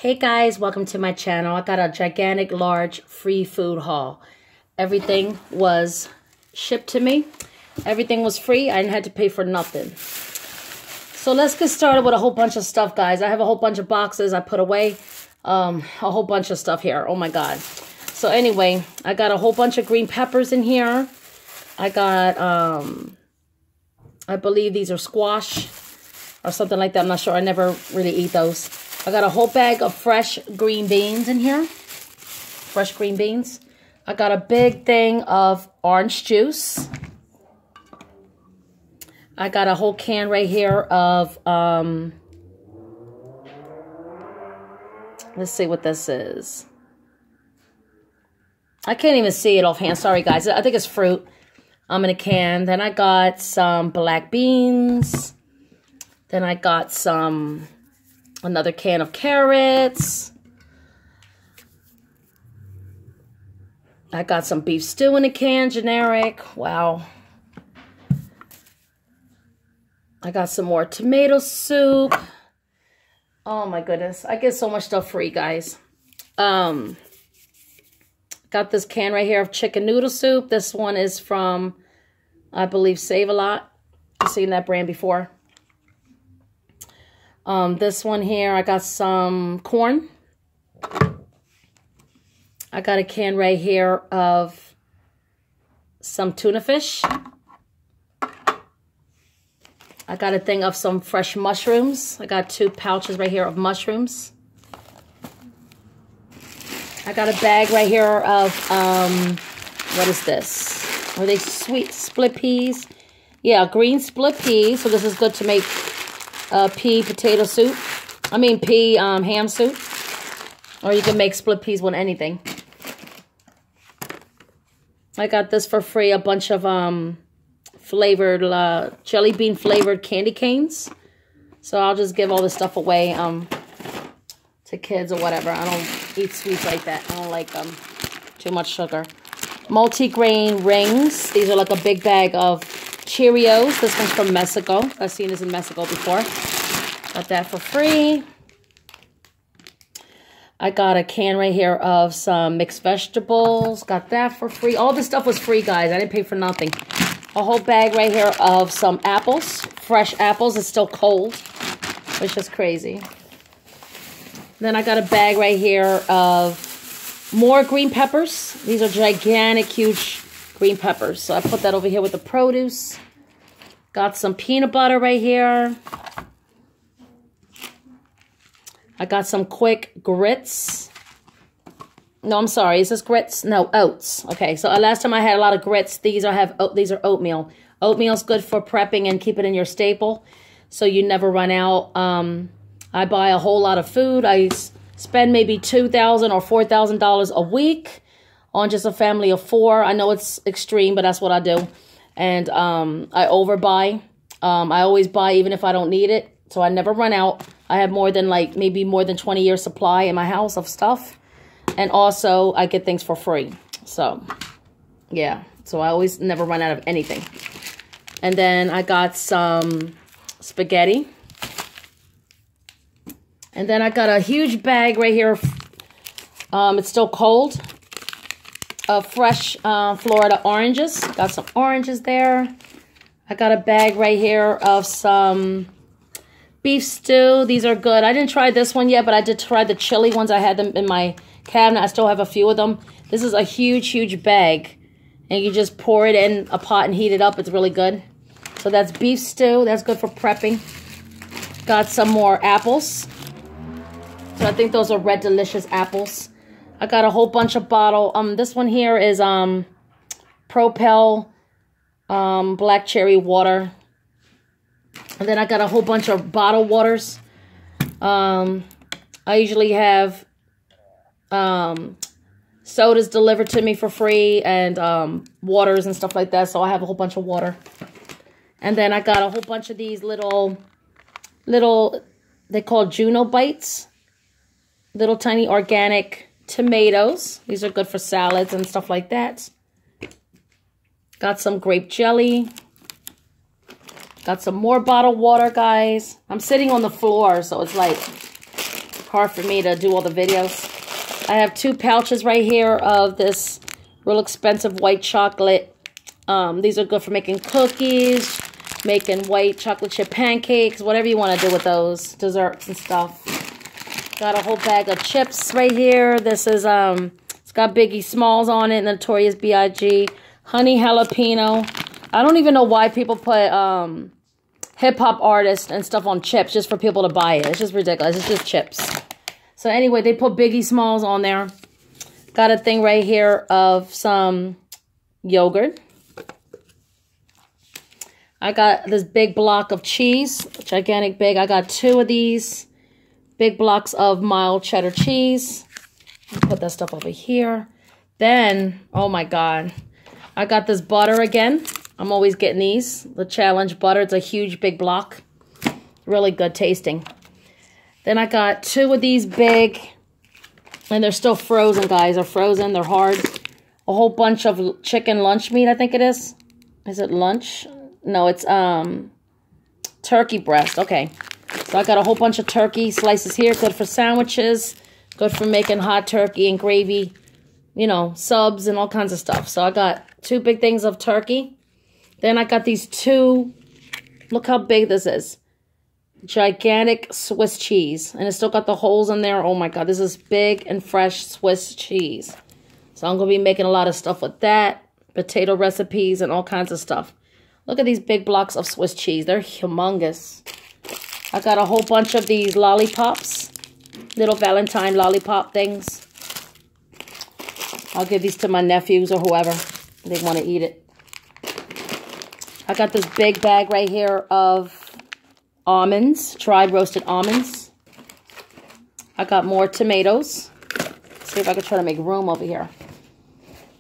Hey guys, welcome to my channel. I got a gigantic, large free food haul. Everything was shipped to me. Everything was free. I didn't have to pay for nothing. So let's get started with a whole bunch of stuff, guys. I have a whole bunch of boxes I put away. A whole bunch of stuff here. Oh my God. So anyway, I got a whole bunch of green peppers in here. I got, I believe these are squash or something like that. I'm not sure. I never really eat those. I got a whole bag of fresh green beans in here. Fresh green beans. I got a big thing of orange juice. I got a whole can right here of, let's see what this is. I can't even see it offhand. Sorry, guys. I think it's fruit. I'm in a can. Then I got some black beans. Then I got another can of carrots. I got some beef stew in a can, generic. Wow. I got some more tomato soup. Oh my goodness. I get so much stuff free, guys. Got this can right here of chicken noodle soup. This one is from, I believe, Save-A-Lot. I've seen that brand before. This one here, I got some corn. I got a can right here of some tuna fish. I got a thing of some fresh mushrooms. I got 2 pouches right here of mushrooms. I got a bag right here of, what is this? Are they sweet split peas? Yeah, green split peas. So this is good to make pea potato soup. I mean pea ham soup. Or you can make split peas with anything. I got this for free. A bunch of flavored, jelly bean flavored candy canes. So I'll just give all this stuff away to kids or whatever. I don't eat sweets like that. I don't like too much sugar. Multi-grain rings. These are like a big bag of Cheerios. This one's from Mexico. I've seen this in Mexico before. Got that for free. I got a can right here of some mixed vegetables. Got that for free. All this stuff was free, guys. I didn't pay for nothing. A whole bag right here of some apples. Fresh apples. It's still cold, which is crazy. Then I got a bag right here of more green peppers. These are gigantic, huge green peppers. So I put that over here with the produce. Got some peanut butter right here. I got some quick grits. No, I'm sorry. Is this grits? No, oats. Okay, so last time I had a lot of grits. These are oatmeal. Oatmeal's good for prepping and keep it in your staple, so you never run out. I buy a whole lot of food. I spend maybe $2,000 or $4,000 a week on just a family of 4. I know it's extreme, but that's what I do. And I overbuy. I always buy even if I don't need it, so I never run out. I have more than maybe more than 20 years supply in my house of stuff. And also I get things for free. So yeah, so I always never run out of anything. And then I got some spaghetti. And then I got a huge bag right here. It's still cold. Of fresh Florida oranges. Got some oranges there. I got a bag right here of some beef stew. These are good. I didn't try this one yet, but I did try the chili ones. I had them in my cabinet. I still have a few of them. This is a huge, huge bag. And you just pour it in a pot and heat it up. It's really good. So that's beef stew. That's good for prepping. Got some more apples. So I think those are Red Delicious apples. I got a whole bunch of bottle. This one here is Propel black cherry water. And then I got a whole bunch of bottled waters. I usually have sodas delivered to me for free and waters and stuff like that. So I have a whole bunch of water. And then I got a whole bunch of these little, they call Juno bites. Little tiny organic tomatoes. These are good for salads and stuff like that. Got some grape jelly. Got some more bottled water, guys. I'm sitting on the floor, so it's like hard for me to do all the videos. I have 2 pouches right here of this real expensive white chocolate. These are good for making cookies, making white chocolate chip pancakes, whatever you want to do with those, desserts and stuff. Got a whole bag of chips right here. This is, it's got Biggie Smalls on it, Notorious B.I.G., honey jalapeno. I don't even know why people put hip-hop artists and stuff on chips just for people to buy it. It's just ridiculous. It's just chips. So anyway, they put Biggie Smalls on there. Got a thing right here of some yogurt. I got this big block of cheese, gigantic big. I got 2 of these big blocks of mild cheddar cheese. I'll put that stuff over here. Then, oh my God, I got this butter again. I'm always getting these. The Challenge butter. It's a huge big block. Really good tasting. Then I got 2 of these big, and they're still frozen, guys. They're frozen. They're hard. A whole bunch of chicken lunch meat, I think it is. Is it lunch? No, it's turkey breast. Okay. So I got a whole bunch of turkey slices here. Good for sandwiches. Good for making hot turkey and gravy. You know, subs and all kinds of stuff. So I got 2 big things of turkey. Then I got these 2. Look how big this is. Gigantic Swiss cheese. And it's still got the holes in there. Oh my God. This is big and fresh Swiss cheese. So I'm going to be making a lot of stuff with that. Potato recipes and all kinds of stuff. Look at these big blocks of Swiss cheese. They're humongous. I got a whole bunch of these lollipops. Little Valentine lollipop things. I'll give these to my nephews or whoever. They want to eat it. I got this big bag right here of almonds. Dried roasted almonds. I got more tomatoes. Let's see if I can try to make room over here.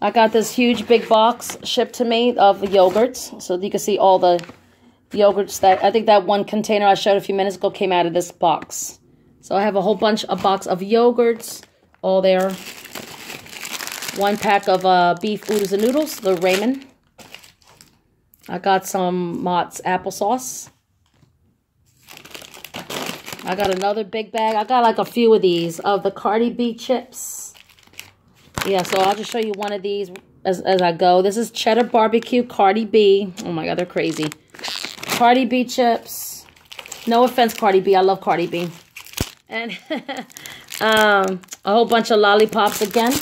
I got this huge big box shipped to me of yogurts. So you can see all the yogurts that, I think that one container I showed a few minutes ago came out of this box. So I have a whole box of yogurts, all there. 1 pack of beef oodles and noodles, the ramen. I got some Mott's applesauce. I got another big bag. I got like a few of these of the Cardi B chips. Yeah, so I'll just show you one of these as I go. This is cheddar barbecue Cardi B. Oh my God, they're crazy. Cardi B chips. No offense, Cardi B. I love Cardi B. And a whole bunch of lollipops again.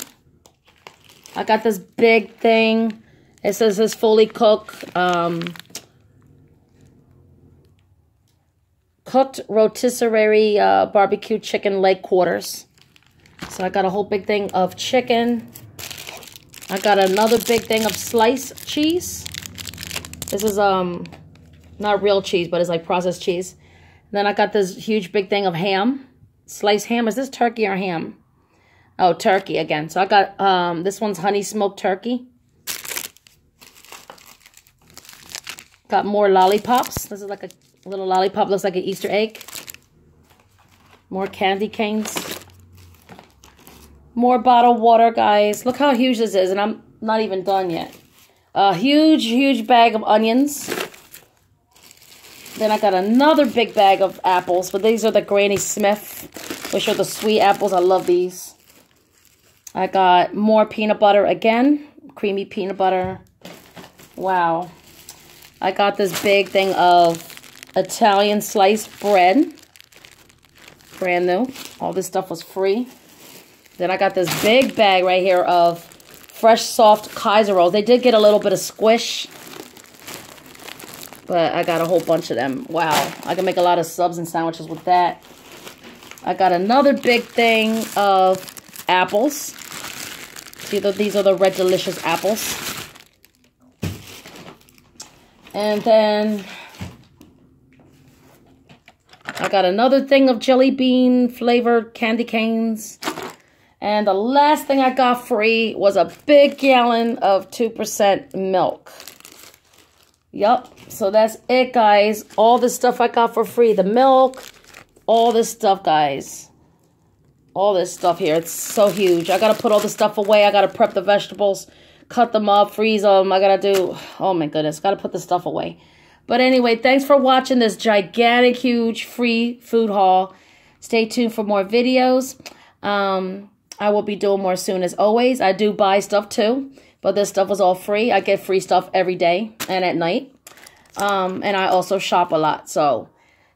I got this big thing. It says it's fully cooked. Cooked rotisserie barbecue chicken leg quarters. So I got a whole big thing of chicken. I got another big thing of sliced cheese. This is not real cheese, but it's like processed cheese. Then I got this huge big thing of ham. Sliced ham. Is this turkey or ham? Oh, turkey again. So I got this one's honey smoked turkey. Got more lollipops. This is like a little lollipop. Looks like an Easter egg. More candy canes. More bottled water, guys. Look how huge this is, and I'm not even done yet. A huge, huge bag of onions. Then I got another big bag of apples, but these are the Granny Smith, which are the sweet apples. I love these. I got more peanut butter again. Creamy peanut butter. Wow. I got this big thing of Italian sliced bread. Brand new. All this stuff was free. Then I got this big bag right here of fresh, soft Kaiser rolls. They did get a little bit of squish, but I got a whole bunch of them. Wow. I can make a lot of subs and sandwiches with that. I got another big thing of apples. See, these are the Red Delicious apples. And then I got another thing of jelly bean flavored candy canes. And the last thing I got free was a big gallon of 2% milk. Yup. So that's it, guys. All this stuff I got for free. The milk. All this stuff, guys. All this stuff here. It's so huge. I got to put all this stuff away. I got to prep the vegetables. Cut them up. Freeze them. I got to do... Oh, my goodness. Got to put the stuff away. But anyway, thanks for watching this gigantic, huge, free food haul. Stay tuned for more videos. I will be doing more soon as always. I do buy stuff too, but this stuff was all free. I get free stuff every day and at night. And I also shop a lot, so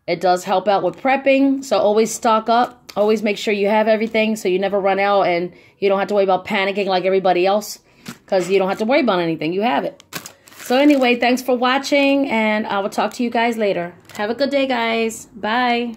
it does help out with prepping. So always stock up. Always make sure you have everything so you never run out and you don't have to worry about panicking like everybody else, because you don't have to worry about anything. You have it. So anyway, thanks for watching, and I will talk to you guys later. Have a good day, guys. Bye.